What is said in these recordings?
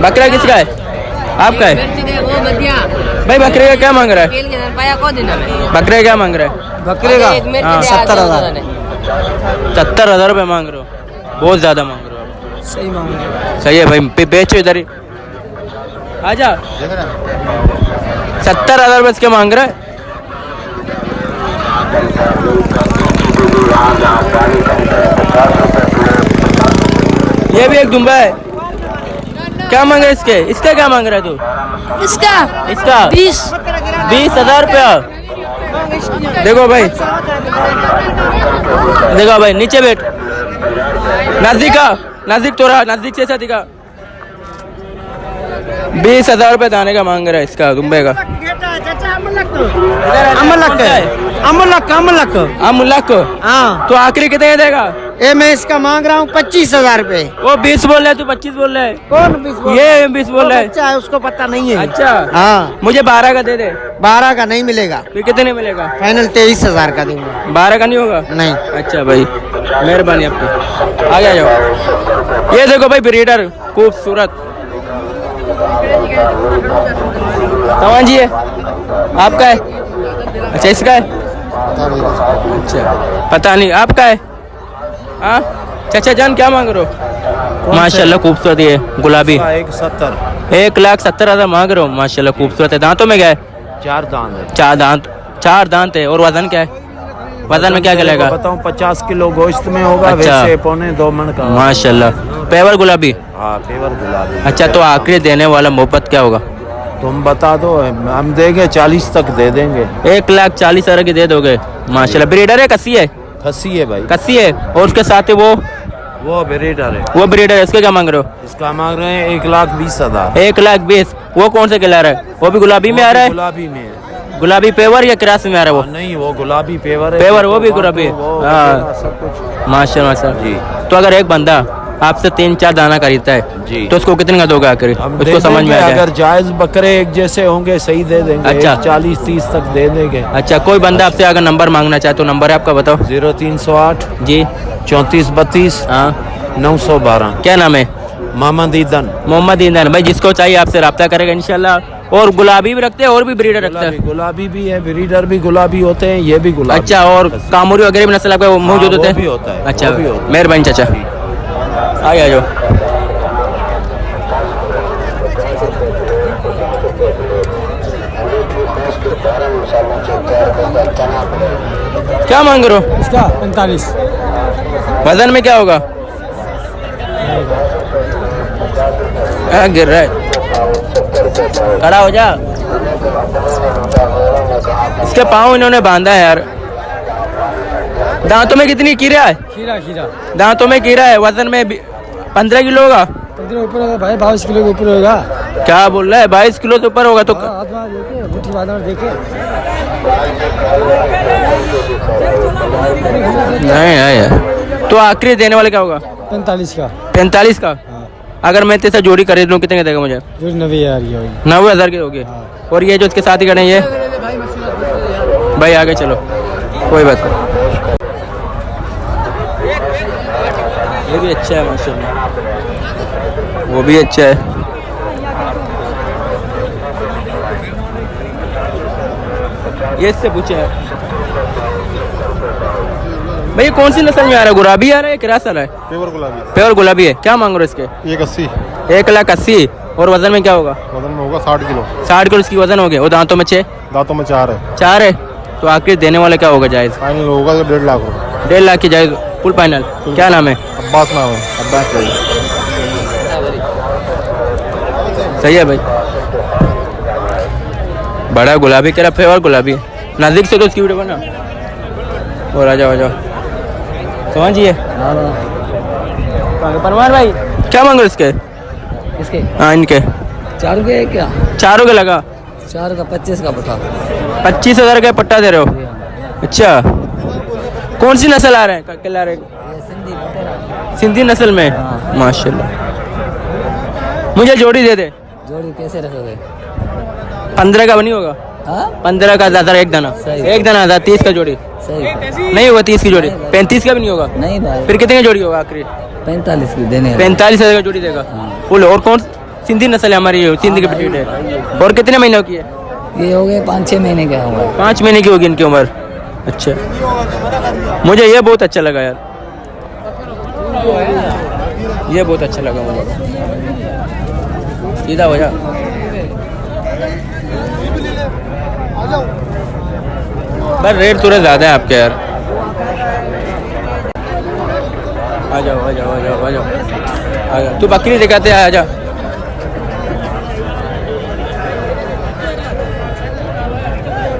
बकरा किसका है? आपका है भाई? बकरे का क्या मांग रहा है? बकरे क्या मांग रहा है? बकरे का 70,000 70,000 रुपये मांग रहे हो? बहुत ज्यादा मांग रहे हो आप। सही मांग रहे हैं। सही है भाई, बेचो इधर ही। आजा। 70,000 रुपये इसके मांग रहा है। ये भी एक दुम्बा है। क्या मांग रहा है इसके? इसका क्या मांग रहा है तू? इसका 20,000 रुपया। देखो भाई, देखो भाई, नीचे बैठ, नजदीक आ, नजदीक थोड़ा, नजदीक से दिखा। 20,000 रुपये दाने का मांग रहा है इसका, दुम्बे का। अमुलक। हाँ, तो आखिरी कितने देगा? ये मैं इसका मांग रहा हूँ 25,000 रुपए। वो 20 बोल रहा है, तू 25 बोल रहा है। कौन 20 बोल? ये 20 बोल रहा है। बच्चा है, उसको पता नहीं है। अच्छा, हाँ, मुझे 12 का दे दे। 12 का नहीं मिलेगा। फिर कितने मिलेगा? फाइनल 23,000 का दूंगा। 12 का नहीं होगा? नहीं। अच्छा भाई, मेहरबानी आपकी। आगे आ जाओ। ये देखो भाई, ब्रीडर खूबसूरत तवान जी है। आपका है? अच्छा, इसका है? अच्छा, पता नहीं आपका है। हाँ चाचा जान, क्या मांग रहे हो? माशाल्लाह खूबसूरत है, गुलाबी। 1,70,000 मांग रहे हो? माशाल्लाह खूबसूरत है। दांतों में क्या है? 4 दांत है। 4 दांत है। और वजन क्या है? वजन में क्या लगेगा? बताऊं 50 किलो गोश्त में होगा। अच्छा। वैसे 1.25 मन का। माशाल्लाह, पेवर गुलाबी। हाँ, पेवर गुलाबी। अच्छा, तो आखिरी देने वाला मोहब्बत क्या होगा? तुम बता दो, हम देंगे 40 तक दे देंगे। 1,40,000 की दे दोगे? माशाल्लाह। ब्रीडर है कस्सी है? खस्सी है भाई। कस्सी है। और उसके साथ है वो ब्रीडर है। वो ब्रीडर है। इसके क्या मांग रहे हो? इसका मांग रहे हैं 1,20,000। 1,20,000। वो कौन से कलर है? वो भी गुलाबी में आ रहा है? गुलाबी में है। गुलाबी पेवर या क्रास में आ रहा है वो? नहीं, वो गुलाबी पेवर है। पेवर वो भी गुलाबी। हाँ, सब कुछ। माशाल्लाह जी। तो अगर एक बंदा आपसे 3-4 दाना खरीदता है जी, तो उसको कितने का दोगे आखिर? हम उसको समझ में आ जाए। अगर जायज बकरे एक जैसे होंगे सही दे देंगे। अच्छा। 40-30 तक दे देंगे। अच्छा, कोई बंदा आपसे अगर नंबर मांगना चाहे तो नंबर है आपका, बताओ। 0308 जी। 3432 हाँ, 912। क्या नाम है? मोहम्मद ईदन भाई। जिसको चाहिए आपसे रब्ता करेगा इंशाल्लाह। और गुलाबी भी रखते हैं और भी ब्रीडर रखते हैं? गुलाबी भी है, ब्रीडर भी गुलाबी होते हैं, ये भी गुलाबी। अच्छा, और कामूरी वगैरह भी नस्ल आपका मौजूद होते हैं? वो भी होता है। अच्छा, वो भी होता है। मेहरबानी चाचा। आगे आ जाओ। क्या मांग रहे हो? इसका 45। वजन में क्या होगा? गिर रहा है, खड़ा हो जा। इसके पाँव इन्होंने बांधा है यार। दांतों में कितनी कीड़ा है? खीरा दांतों में कीड़ा है। वजन में 15 किलो होगा? 15 ऊपर होगा भाई। 22 किलो के ऊपर होगा। क्या बोल रहा है? 22 किलो से ऊपर होगा तो नहीं यार। तो आखिरी देने वाले क्या होगा? 45 का। 45 का? अगर मैं तेरे से जोड़ी खरीद लूँ कितने का देगा मुझे? 90,000 की होगी। और ये जो इसके साथ ही खड़े हैं ये भाई, आगे चलो, कोई बात नहीं। ये भी अच्छा है माशाल्लाह, वो भी अच्छा है। ये इससे पूछे है भाई, कौन सी नस्ल में आ रहा है? गुलाबी आ रहा है, क्रास आ रहा है? पेवर गुलाबी है। क्या मांग रहे हो इसके? 1,80,000। और वजन में क्या होगा? वजन में होगा 60 किलो। 60 किलो इसकी वजन हो गया। और दांतों में 6? दांतों में 4 है। 4 है। तो आखिर देने वाला क्या होगा जायज? फाइनल होगा 1.5 लाख रुपए। 1.5 लाख की जायज फुल फाइनल। क्या नाम है? अब्बास नाम है। अब्बास भाई। सही है भाई। बड़ा गुलाबी तरफ है और गुलाबी नजदीक से तो उसकी वीडियो बना। और आ जाओ समझिए। परमार भाई, क्या मांग रहे इसके? इसके? हाँ, इनके 4 के क्या? 4 के लगा? 4 का 25 का बता। 25,000 का पट्टा दे रहे हो? अच्छा, कौन सी नस्ल आ रहे हैं? ला रहे? सिंधी नस्ल में? माशाल्लाह। मुझे जोड़ी दे दे। जोड़ी कैसे रखोगे? 15 का नहीं होगा? 15 का ज़्यादा, एक दाना 30 का जोड़ी सही नहीं होगा। 30 की जोड़ी 35 का भी नहीं होगा? नहीं भाई। फिर कितने की जोड़ी होगा आखिरी? 45 की देने। 45,000 का जोड़ी देगा फुल। और कौन सिंधी नस्ल है हमारी, सिंधी की ब्रीड है। और कितने महीनों की है? ये हो गए 5-6 महीने का हुआ। 5 महीने की होगी इनकी उम्र। अच्छा, मुझे ये बहुत अच्छा लगा यार, ये बहुत अच्छा लगा मुझे। सीधा हो जा। बस रेट थोड़ा ज़्यादा है आपके यार। आ जाओ आ जाओ आ जाओ आ जाओ आ जाओ। तू बकरी दिखाते आ जा।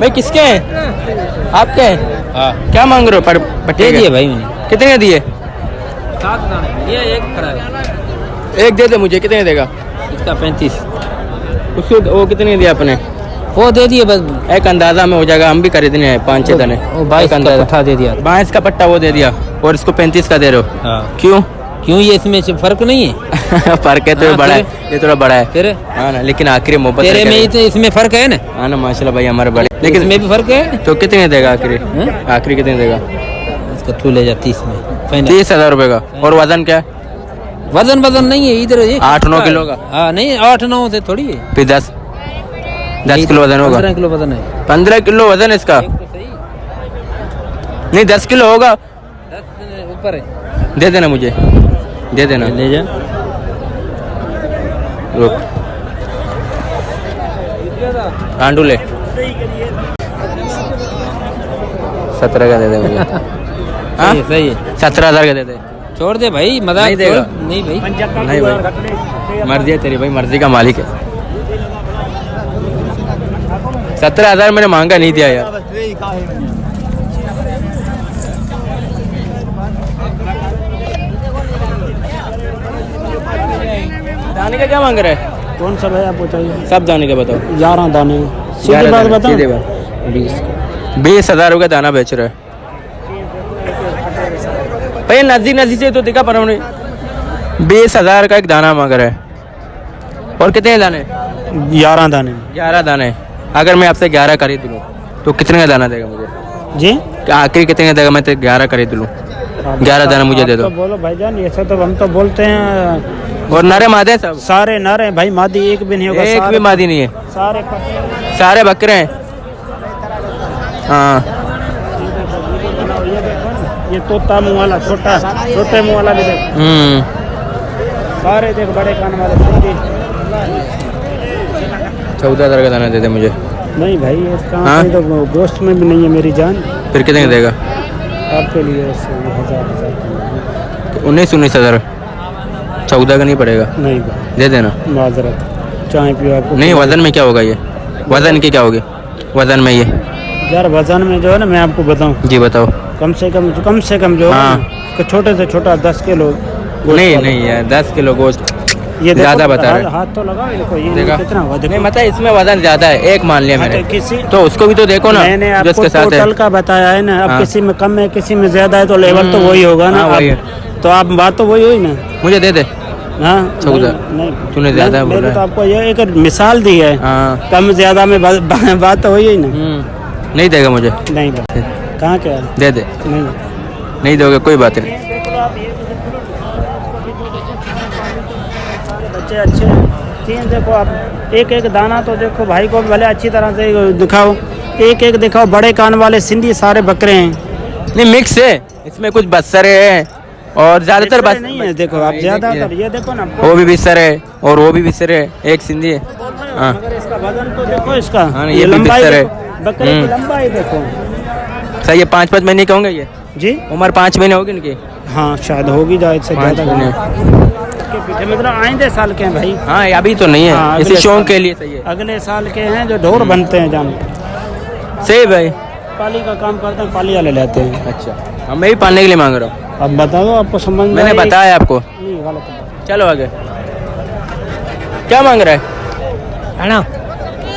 भाई किसके हैं? आपके हैं? हाँ क्या मांग रहे हो? पर दे दिए भाई मैंने। कितने दिए? 7 दाने, ये एक खड़ा है, एक दे दे मुझे। कितने देगा? इसका 35। उसको वो कितने दिया आपने? वो दे दिए बस, एक अंदाजा में हो जाएगा, हम भी खरीदने हैं 5-6 दाने। वो 22 एक का अंदाजा। पट्टा दे दिया। 22 का पट्टा वो दे दिया और इसको 35 का दे रहे हो। हाँ क्यों? क्यों, ये इसमें से फर्क नहीं है? फर्क है तो हाँ, बड़ा है, फिर? ये थोड़ा बड़ा है। फिर हाँ ना, लेकिन आखिरी मोहब्बत तेरे में है। तो इसमें फर्क है ना, हाँ ना, माशाल्लाह भाई हमारे बड़े। लेकिन लेकिन इसमें भी फर्क है। तो कितने देगा आखिरी? हैं? आखिरी कितने देगा? इसका तू ले जा 30 में फाइनल। 30,000 रुपये का। और वजन क्या है? वजन नहीं है इधर, 8-9 किलो का। हाँ नहीं, 8-9 से थोड़ी है। फिर 10 किलो वजन होगा। 15 किलो वजन है। 15 किलो वजन है इसका। एक तो सही, नहीं 10 किलो होगा। 10 ऊपर है। दे देना मुझे, दे देना। ले जा। रुक, आंडू ले। 17 का दे दे मुझे। हाँ? सही है। 17,000 का दे दे। छोड़ दे भाई, मजाक नहीं देगा। छोड़। नहीं भाई, नहीं भाई, मर्जी है तेरी भाई, मर्जी का मालिक है। 17,000 मैंने मांगा, नहीं दिया यार। दाने का क्या मांग रहा है? कौन सा भाई आपको चाहिए? सब दाने का बताओ। 11 दाने। 11 सीधी बात दाने, बताओ। सीधी बात। 20,000 का दाना बेच रहा है भाई। नजदीक से तो दिखा पर हमने 20,000 का एक दाना मांग रहा है। और कितने दाने? 11 दाने। 11 दाने। अगर मैं आपसे 11 खरीद लूँ तो कितने का दाना देगा मुझे? जी आखिरी कितने का देगा? मैं तो 11 खरीद लूँ, 11 दाना मुझे दे दो। तो बोलो भाईजान, ऐसा तो हम तो बोलते हैं। और नरे मादे सब? सारे नर हैं भाई, मादी एक भी नहीं होगा। एक सारे भी मादी नहीं है, सारे सारे बकरे हैं। हाँ ये तोता मुँह वाला, छोटे मुँह वाला भी देख। सारे देख, बड़े कान वाले सीधी। 14,000 का दाना दे दे मुझे। नहीं भाई, इसका हाँ? तो गोश्त में भी नहीं है मेरी जान। फिर कितने का देगा? आपके लिए 1000 19,000। 14 का नहीं पड़ेगा, नहीं दे देना। माजरत, चाय पियो आपको। नहीं, वजन में क्या होगा ये? वजन की क्या होगी वजन में ये? यार वजन में जो है ना, मैं आपको बताऊं, जी बताओ। कम से कम जो है हाँ। ना, छोटे से छोटा 10 किलो गोश्त नहीं वाला। नहीं यार, 10 किलो गोश्त ये देखो, ज्यादा बता रहे। हाथ तो लगाओ, देखो ये देखा? कितना हुआ, देखो। नहीं मतलब इसमें वजन ज्यादा है, एक मान लिया मैंने। किसी तो उसको भी तो देखो ना, मैंने जो आपको इसके साथ है। टोटल का बताया है ना। अब हाँ। किसी में कम है, किसी में ज्यादा है, तो लेवल तो वही होगा ना। हाँ, वही अब तो आप बात तो वही हुई ना। मुझे दे दे। हाँ 14। नहीं, तूने ज्यादा नहीं, बोला मैंने है। तो आपको ये एक मिसाल दी है। हाँ। कम ज्यादा में बात तो वही है ना। नहीं देगा मुझे? नहीं कहाँ क्या है? दे दे। नहीं नहीं दोगे कोई बात नहीं। बच्चे अच्छे तीन देखो आप, एक एक दाना तो देखो भाई को भले अच्छी तरह से दिखाओ। एक एक दिखाओ, बड़े कान वाले सिंधी सारे बकरे हैं। नहीं मिक्स है, इसमें कुछ बस्सरे है और ज्यादातर बस नहीं है। देखो आप ज्यादातर ये देखो ना, वो भी बिस्तर है और वो भी बिस्तर है, एक सिंधी है। हाँ मगर इसका वजन तो देखो इसका। हाँ, ये ये भी लंबाई बिस्तर है। देखो, बकरे की लंबाई देखो। सही है। 5-5 महीने के होंगे ये? जी उम्र 5 महीने होगी इनकी? हाँ शायद होगी, जायद से 5 ज्यादा। महीने। के पीछे मतलब आइंदे साल के हैं भाई। हाँ ये अभी तो नहीं है, हाँ, इसी अगले शौक साल। के लिए सही है। अगले साल के हैं जो ढोर बनते हैं, जान सही भाई। पाली का काम करते हैं, पाली वाले लेते हैं। अच्छा, अब मैं भी पालने के लिए मांग रहा हूँ। अब बता दो, आपको समझ में मैंने आई? बताया आपको। नहीं गलत है। चलो आगे। क्या मांग रहा है? ना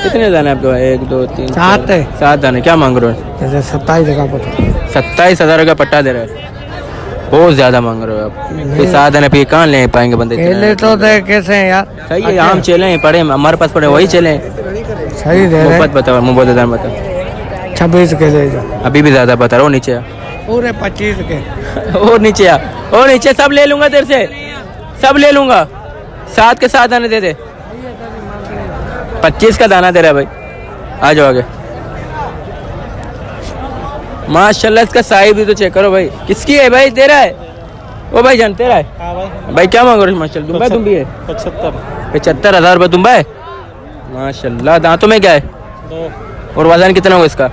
कितने दाने आपको? 1 2 3 7 है। 7 दाने। क्या मांग रहे हो? जैसे 27 का पता। 27,000 का पट्टा दे रहे हैं। बहुत ज्यादा मांग रहे हो आप। फिर 7 दाने फिर कहाँ ले पाएंगे बंदे? केले तो दे कैसे हैं यार? सही है, आम चले हैं पड़े, हमारे पास पड़े वही चले। सही दे रहे। मोहब्बत बताओ, मोहब्बत दान बताओ। 26 के ले जाओ। अभी भी ज्यादा बता रहा हूँ। नीचे आ। पूरे 25 के। और नीचे आ, और नीचे। सब ले लूंगा तेरे से, सब ले लूंगा। 7 के 7 दाने दे दे। 25 का दाना दे रहा है भाई। आ जाओ आगे। माशाल्लाह इसका साइज भी तो चेक करो भाई। किसकी है भाई? तेरा है? ओ भाई जान तेरा है? हाँ भाई भाई क्या मांग रहे हो? माशाल्लाह दुम्बा तुम भी है? 75,000 रुपये दुम्बा है। माशाल्लाह दांतों में क्या है? 2 और वजन कितना होगा इसका?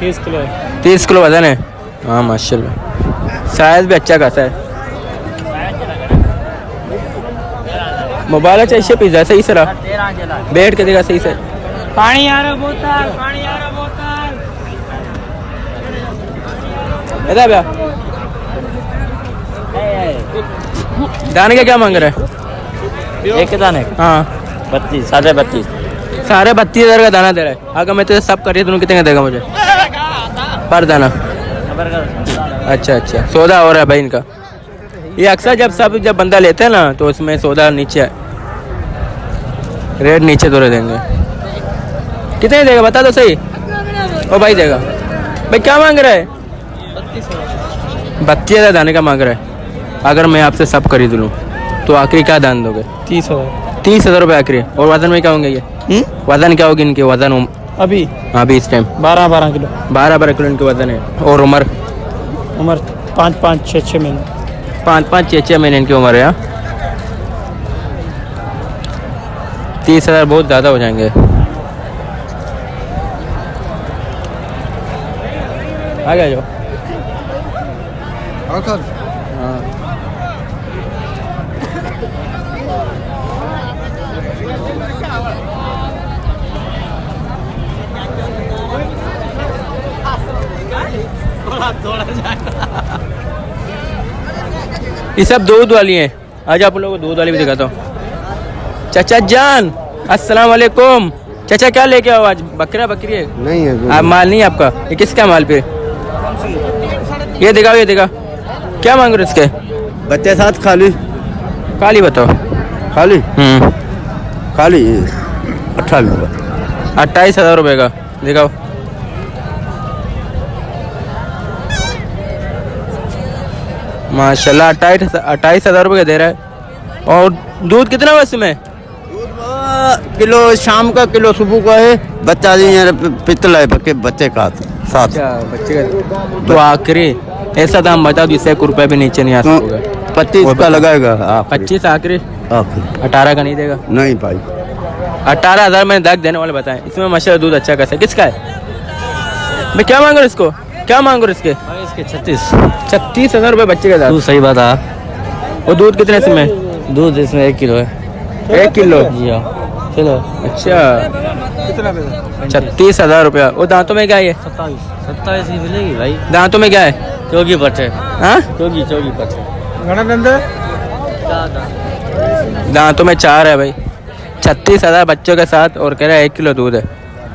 30 किलो है। 30 किलो वजन है। हाँ माशाल्लाह साइज भी अच्छा खासा है। मोबाइल चाहिए पिज्जा सही से रहा बैठ के देगा सही से। पानी आ रहा बोतल, पानी आ रहा बोतल। इधर भैया दाने का क्या मांग रहा है? एक दाने हाँ 32 साढ़े 32 साढ़े 32,000 का दाना दे रहा है। अगर मैं तेरे सब करिए तो कितने का देगा मुझे पर दाना? अच्छा अच्छा सौदा हो रहा है भाई इनका। ये अक्सर जब बंदा लेते हैं ना तो उसमें सौदा नीचे रेट नीचे थोड़े देंगे। कितने देगा बता दो सही। ओ भाई देगा भाई क्या मांग रहा है? 32,000 दाने का मांग रहा है। अगर मैं आपसे सब खरीद लूँ तो आखिरी क्या दान दोगे? 30,000 रुपये आखिरी। और वजन में क्या होंगे ये? वजन क्या होगी इनके? वजन अभी अभी इस टाइम 12 किलो 12 किलो इनके वजन है। और उम्र 5 6 महीने 5 6 महीने इनकी उम्र है। 30,000 बहुत ज़्यादा हो जाएंगे। आ गया जो हाँ ये सब दूध वाली हैं। आज आप लोगों को दूध वाली भी दिखाता हूँ। चाचा जान अस्सलाम वालेकुम। चाचा क्या लेके आओ आज? बकरा बकरी है? नहीं है आप माल नहीं है आपका? ये किसका माल पे? ये दिखाओ ये दिखा। क्या मांग रहे हो इसके? बच्चे साथ खाली काली बताओ। खाली खाली 28,000 रुपये का दिखाओ। माशाल्लाह 28,000 रुपये का दे रहा है। और दूध कितना है इसमें? किलो शाम का किलो सुबह का है। बच्चा पितला है बच्चे का साथ बच्चे का तो आखिरी ऐसा दाम बता दो जिससे 1 रुपये भी नीचे नहीं आ सकता। 25 का लगाएगा 25 आखिरी 18 का नहीं देगा? नहीं भाई 18,000 मैंने दाग देने वाले बताएं। इसमें माशाल्लाह दूध अच्छा कैसा? किसका है मैं? क्या मांग रहा हूँ इसको? क्या मांग रहा हूँ इसके? 36,000 रुपये बच्चे का दाम। तू सही बता। और दूध कितने इसमें? दूध इसमें 1 किलो है। 1 किलो? जी हाँ चलो। अच्छा 36,000 रुपया। और दांतों में क्या है? 27 की मिलेगी भाई। दांतों में क्या है? चौकी पट्टे हाँ चौकी पट्टे दांतों में 4 है भाई। 36,000 बच्चों के साथ और कह रहा है 1 किलो दूध है।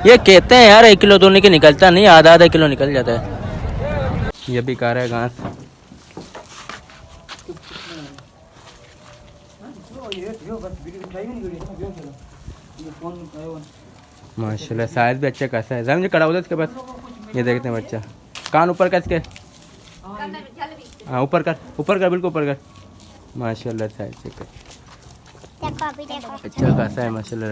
ये कहते हैं यार 1 किलो दूध नहीं निकलता, नहीं आधा किलो निकल जाता है। ये भी खा रहा है घास। माशाल्लाह साइज भी अच्छा खासा है। जरा मुझे कड़ा उधर इसके पास। ये देखते हैं बच्चा। कान ऊपर कर इसके। हाँ ऊपर कर बिल्कुल ऊपर कर। माशाल्लाह साइज चेक कर। अच्छा खासा है माशाल्लाह।